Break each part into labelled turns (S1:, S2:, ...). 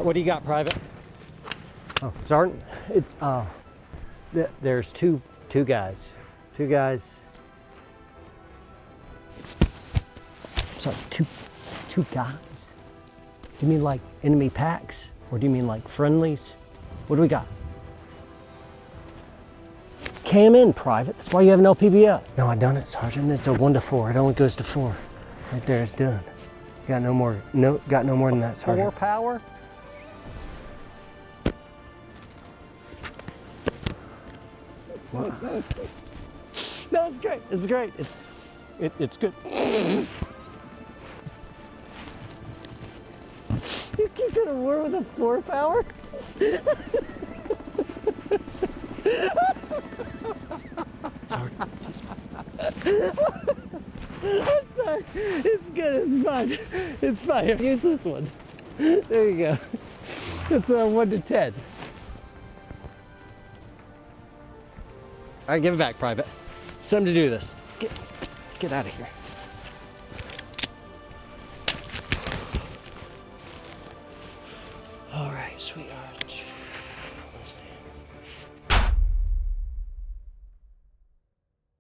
S1: What do you got, Private? Oh, Sergeant, it's there's two guys. Sorry, two guys. Do you mean like enemy packs, or do you mean like friendlies? What do we got? Cam in, Private. That's why you have an LPVO. No, I done it, Sergeant. It's a 1 to 4. It only goes to 4. Right there, it's done. Got no more. No, got no more than that, Sergeant. 4 power. Wow. No, it's great. It's great. It's good. You keep going to war with a 4 power? I'm sorry. It's good. It's fine. It's fine. Here, use this one. There you go. It's a 1 to 10. All right, give it back, Private. It's time to do this. Get out of here. All right, sweetheart.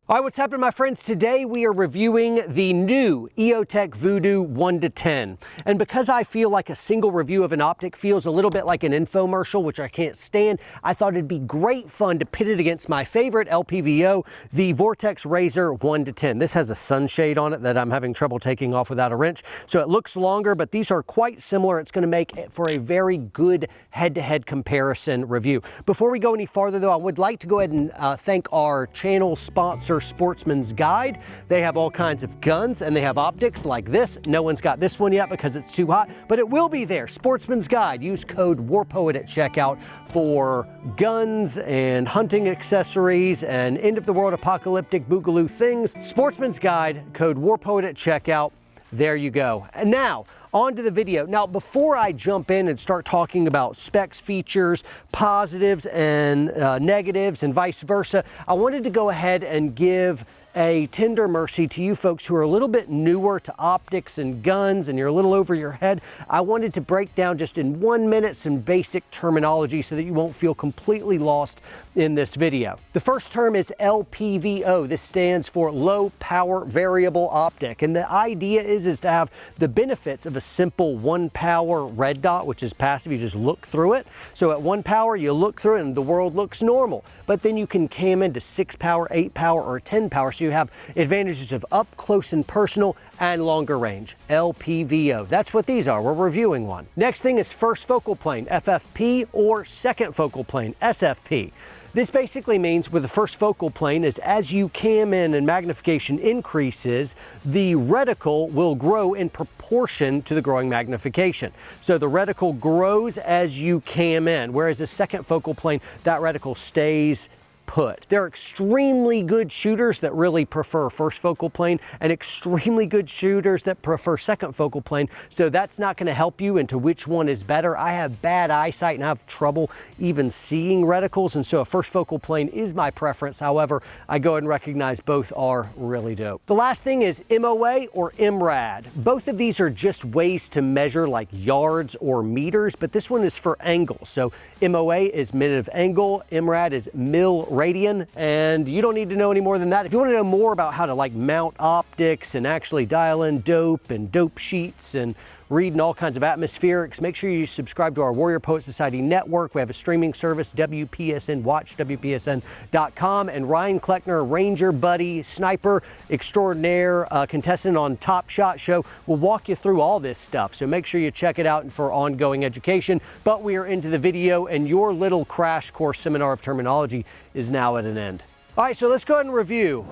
S1: All right, what's happening, my friends? Today we are reviewing the new EoTech Vudu 1 to 10. And because I feel like a single review of an optic feels a little bit like an infomercial, which I can't stand, I thought it'd be great fun to pit it against my favorite LPVO, the Vortex Razor 1 to 10. This has a sunshade on it that I'm having trouble taking off without a wrench, so it looks longer, but these are quite similar. It's gonna make it for a very good head-to-head comparison review. Before we go any farther though, I would like to go ahead and thank our channel sponsor, Sportsman's Guide. They have all kinds of guns and they have optics like this. No one's got this one yet because it's too hot, but it will be there. Sportsman's Guide. Use code WARPOET at checkout for guns and hunting accessories and end of the world apocalyptic boogaloo things. Sportsman's Guide, code WARPOET at checkout. There you go. And now, on to the video. Now, before I jump in and start talking about specs, features, positives and negatives and vice versa, I wanted to go ahead and give a tender mercy to you folks who are a little bit newer to optics and guns and you're a little over your head. I wanted to break down just in 1 minute some basic terminology so that you won't feel completely lost in this video. The first term is LPVO. This stands for low power variable optic. And the idea is to have the benefits of a simple 1 power red dot, which is passive. You just look through it. So at 1 power, you look through it and the world looks normal. But then you can cam into 6 power, 8 power, or 10 power. So you have advantages of up close and personal and longer range. LPVO. That's what these are. We're reviewing one. Next thing is first focal plane, FFP, or second focal plane, SFP. This basically means with the first focal plane is as you cam in and magnification increases, the reticle will grow in proportion to the growing magnification. So the reticle grows as you cam in, whereas the second focal plane, that reticle stays put. There are extremely good shooters that really prefer first focal plane and extremely good shooters that prefer second focal plane. So that's not going to help you into which one is better. I have bad eyesight and I have trouble even seeing reticles. And so a first focal plane is my preference. However, I go ahead and recognize both are really dope. The last thing is MOA or MRAD. Both of these are just ways to measure like yards or meters, but this one is for angle. So MOA is minute of angle, MRAD is mil radian, and you don't need to know any more than that. If you want to know more about how to like mount optics and actually dial in dope and dope sheets and reading all kinds of atmospherics, make sure you subscribe to our Warrior Poet Society network. We have a streaming service, WPSN, watch WPSN.com, and Ryan Kleckner, Ranger Buddy, Sniper Extraordinaire, contestant on Top Shot Show, will walk you through all this stuff. So make sure you check it out for ongoing education. But we are into the video, and your little crash course seminar of terminology is now at an end. All right, so let's go ahead and review.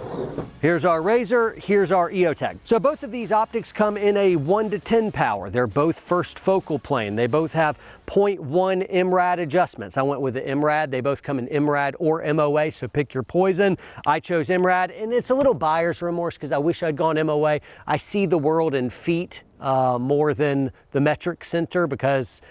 S1: Here's our Razor, here's our EoTech. So both of these optics come in a 1 to 10 power. They're both first focal plane. They both have 0.1 MRAD adjustments. I went with the MRAD. They both come in MRAD or MOA, so pick your poison. I chose MRAD, and it's a little buyer's remorse because I wish I'd gone MOA. I see the world in feet more than the metric center because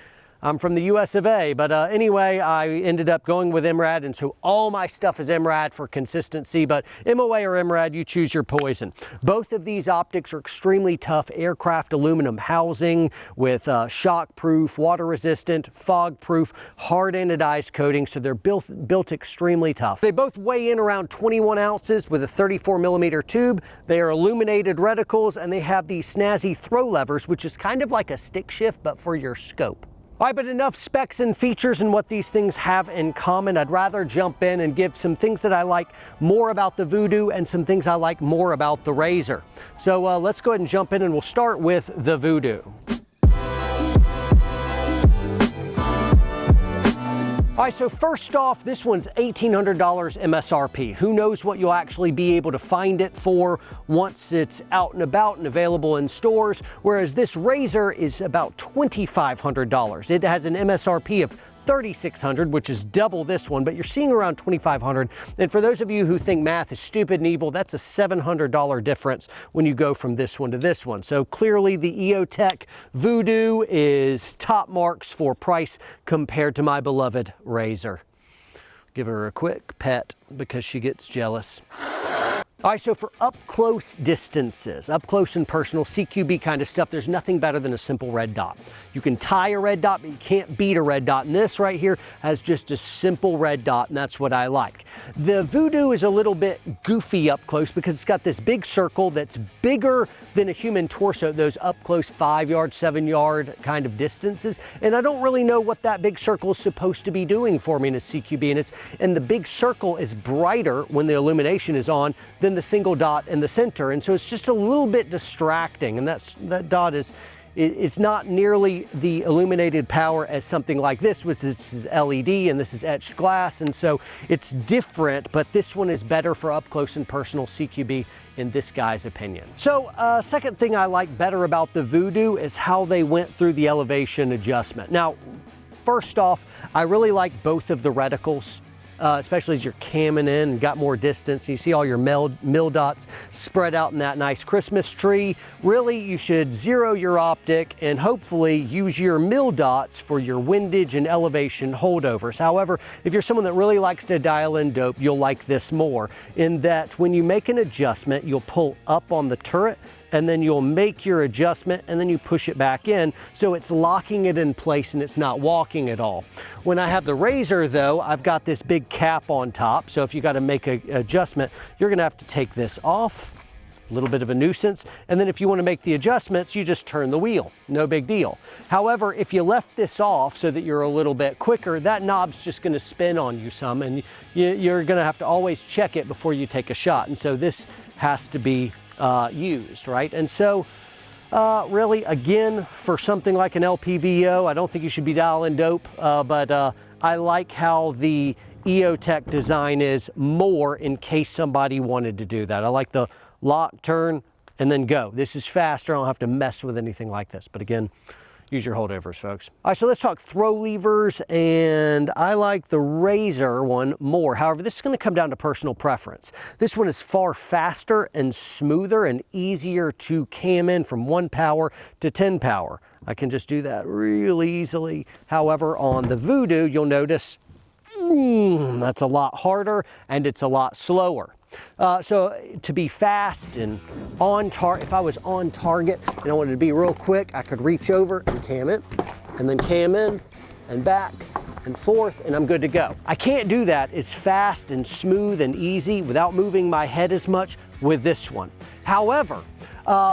S1: I'm from the US of A, but anyway, I ended up going with MRAD, and so all my stuff is MRAD for consistency, but MOA or MRAD, you choose your poison. Both of these optics are extremely tough aircraft aluminum housing with shock-proof, water-resistant, fog-proof, hard anodized coating, so they're built extremely tough. They both weigh in around 21 ounces with a 34mm tube. They are illuminated reticles, and they have these snazzy throw levers, which is kind of like a stick shift, but for your scope. All right, but enough specs and features and what these things have in common. I'd rather jump in and give some things that I like more about the Vudu and some things I like more about the Razor. So let's go ahead and jump in, and we'll start with the Vudu. All right, so first off, this one's $1,800 MSRP. Who knows what you'll actually be able to find it for once it's out and about and available in stores, whereas this Razor is about $2,500. It has an MSRP of $3,600, which is double this one, but you're seeing around $2,500. And for those of you who think math is stupid and evil, that's a $700 difference when you go from this one to this one. So clearly the EoTech Vudu is top marks for price compared to my beloved Razor. Give her a quick pet because she gets jealous. All right, so for up close distances, up close and personal, CQB kind of stuff, there's nothing better than a simple red dot. You can tie a red dot, but you can't beat a red dot. And this right here has just a simple red dot, and that's what I like. The Vudu is a little bit goofy up close because it's got this big circle that's bigger than a human torso, those up close 5-yard, 7-yard kind of distances. And I don't really know what that big circle is supposed to be doing for me in a CQB. And the big circle is brighter when the illumination is on than the single dot in the center, and so it's just a little bit distracting, and that dot is not nearly the illuminated power as something like this, which is LED and this is etched glass, and so it's different, but this one is better for up close and personal CQB in this guy's opinion. So second thing I like better about the Vudu is how they went through the elevation adjustment. Now, first off, I really like both of the reticles. Especially as you're camming in and got more distance. You see all your mil dots spread out in that nice Christmas tree. Really, you should zero your optic and hopefully use your mil dots for your windage and elevation holdovers. However, if you're someone that really likes to dial in dope, you'll like this more in that when you make an adjustment, you'll pull up on the turret and then you'll make your adjustment and then you push it back in, so it's locking it in place and it's not walking at all. When I have the Razor though, I've got this big cap on top, so if you got to make an adjustment, you're gonna have to take this off. A little bit of a nuisance, and then if you want to make the adjustments, you just turn the wheel, no big deal. However, if you left this off so that you're a little bit quicker, that knob's just going to spin on you some, and you're going to have to always check it before you take a shot, and so this has to be used, right? And so really, again, for something like an LPVO, I don't think you should be dialing dope, but I like how the EoTech design is more in case somebody wanted to do that. I like the lock, turn, and then go. This is faster. I don't have to mess with anything like this. But again, use your holdovers, folks. All right, so let's talk throw levers, and I like the Razor one more. However, this is going to come down to personal preference. This one is far faster and smoother and easier to cam in from 1 power to 10 power. I can just do that really easily. However, on the Vudu, you'll notice that's a lot harder and it's a lot slower. So to be fast and on target, if I was on target and I wanted to be real quick, I could reach over and cam it, and then cam in and back and forth, and I'm good to go. I can't do that as fast and smooth and easy without moving my head as much with this one. However,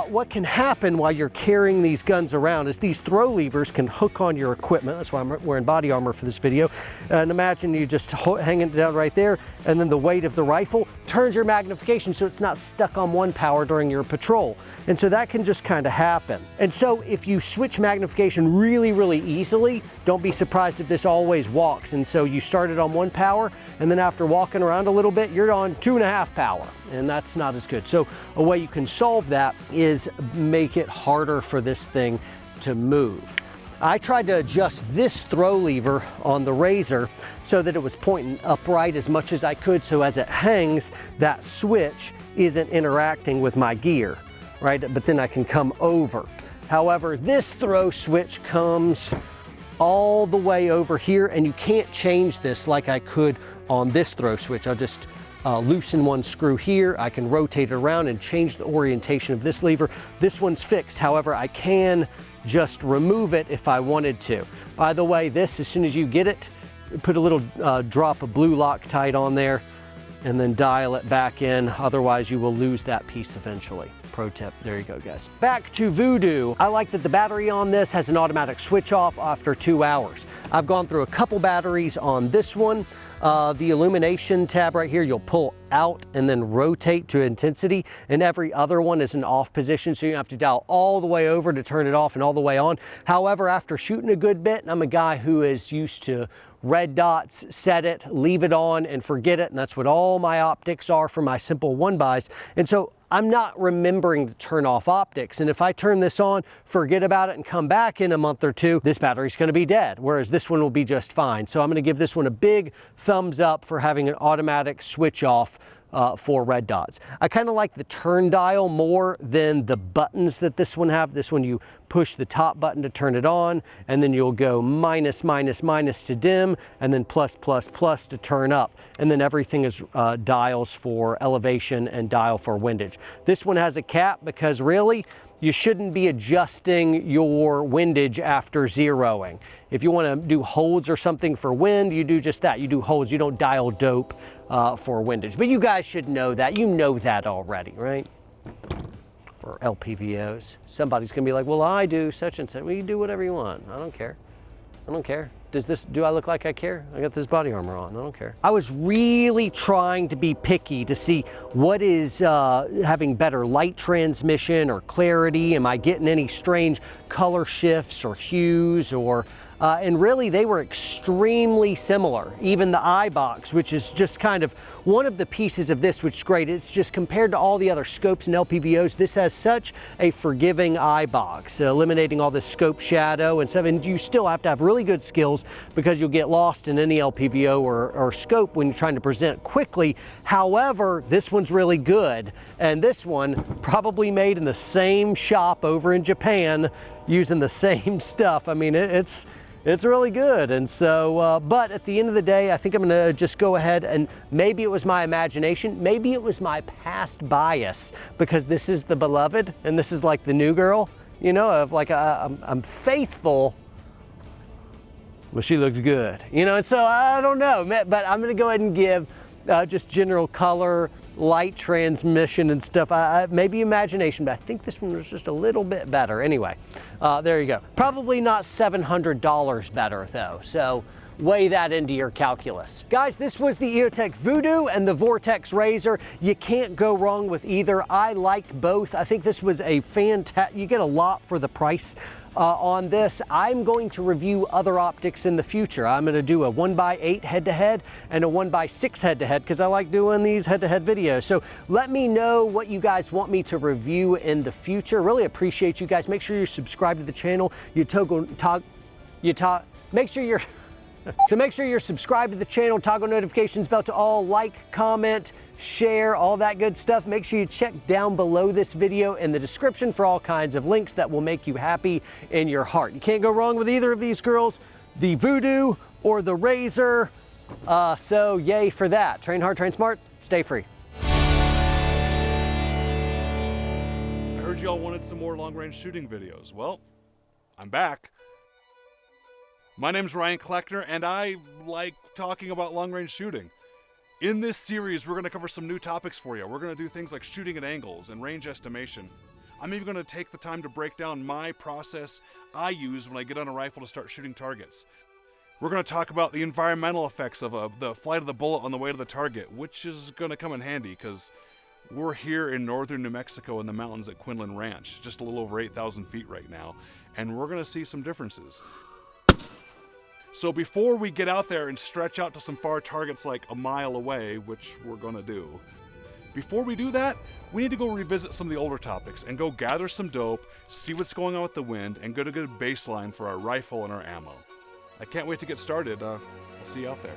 S1: what can happen while you're carrying these guns around is these throw levers can hook on your equipment. That's why I'm wearing body armor for this video. And imagine you just hanging it down right there, and then the weight of the rifle turns your magnification so it's not stuck on 1 power during your patrol. And so that can just kind of happen. And so if you switch magnification really, really easily, don't be surprised if this always walks. And so you started on 1 power, and then after walking around a little bit, you're on 2.5 power, and that's not as good. So a way you can solve that is make it harder for this thing to move. I tried to adjust this throw lever on the Razor so that it was pointing upright as much as I could, so as it hangs, that switch isn't interacting with my gear, right? But then I can come over. However, this throw switch comes all the way over here, and you can't change this like I could on this throw switch. I'll just loosen one screw here. I can rotate it around and change the orientation of this lever. This one's fixed. However, I can just remove it if I wanted to. By the way, this, as soon as you get it, put a little drop of blue Loctite on there and then dial it back in. Otherwise, you will lose that piece eventually. Pro tip, there you go, guys. Back to Vudu. I like that the battery on this has an automatic switch off after 2 hours. I've gone through a couple batteries on this one. The illumination tab right here, you'll pull out and then rotate to intensity, and every other one is an off position, so you have to dial all the way over to turn it off and all the way on. However, after shooting a good bit, and I'm a guy who is used to red dots, set it, leave it on, and forget it, and that's what all my optics are for my simple one buys. And so I'm not remembering to turn off optics. And if I turn this on, forget about it, and come back in a month or two, this battery's gonna be dead, whereas this one will be just fine. So I'm gonna give this one a big thumbs up for having an automatic switch off for red dots. I kind of like the turn dial more than the buttons that this one have. This one, you push the top button to turn it on, and then you'll go minus, minus, minus to dim, and then plus, plus, plus to turn up. And then everything is dials for elevation and dial for windage. This one has a cap because really, you shouldn't be adjusting your windage after zeroing. If you want to do holds or something for wind, you do just that. You do holds, you don't dial dope for windage. But you guys should know that. You know that already, right? For LPVOs. Somebody's going to be like, well, I do such and such. Well, you do whatever you want. I don't care. I don't care. Do I look like I care? I got this body armor on, I don't care. I was really trying to be picky to see what is having better light transmission or clarity. Am I getting any strange color shifts or hues or, and really they were extremely similar. Even the eye box, which is just kind of one of the pieces of this, which is great. It's just compared to all the other scopes and LPVOs, this has such a forgiving eye box, eliminating all the scope shadow and stuff. And you still have to have really good skills because you'll get lost in any LPVO or scope when you're trying to present quickly. However, this one's really good. And this one probably made in the same shop over in Japan using the same stuff. I mean, it's really good. And so, but at the end of the day, I think I'm gonna just go ahead, and maybe it was my imagination, maybe it was my past bias, because this is the beloved and this is like the new girl, you know, of like I'm faithful, well, she looks good, you know. And so I don't know, but I'm gonna go ahead and give just general color, light transmission and stuff. Maybe imagination, but I think this one was just a little bit better. Anyway, there you go. Probably not $700 better though, so weigh that into your calculus. Guys, this was the EoTech Vudu and the Vortex Razor. You can't go wrong with either. I like both. I think this was a fantastic, you get a lot for the price on this. I'm going to review other optics in the future. I'm going to do a 1x8 head-to-head and a 1x6 head-to-head because I like doing these head-to-head videos. So let me know what you guys want me to review in the future. Really appreciate you guys. Make sure you're subscribed to the channel. So make sure you're subscribed to the channel, toggle notifications bell to all, like, comment, share, all that good stuff. Make sure you check down below this video in the description for all kinds of links that will make you happy in your heart. You can't go wrong with either of these girls, the Vudu or the Razor. So yay for that. Train hard, train smart, stay free.
S2: I heard y'all wanted some more long-range shooting videos. Well, I'm back. My name's Ryan Kleckner, and I like talking about long-range shooting. In this series, we're going to cover some new topics for you. We're going to do things like shooting at angles and range estimation. I'm even going to take the time to break down my process I use when I get on a rifle to start shooting targets. We're going to talk about the environmental effects of the flight of the bullet on the way to the target, which is going to come in handy because we're here in northern New Mexico in the mountains at Quinlan Ranch, just a little over 8,000 feet right now, and we're going to see some differences. So before we get out there and stretch out to some far targets like a mile away, which we're gonna do, before we do that, we need to go revisit some of the older topics and go gather some dope, see what's going on with the wind, and get a good baseline for our rifle and our ammo. I can't wait to get started. I'll see you out there.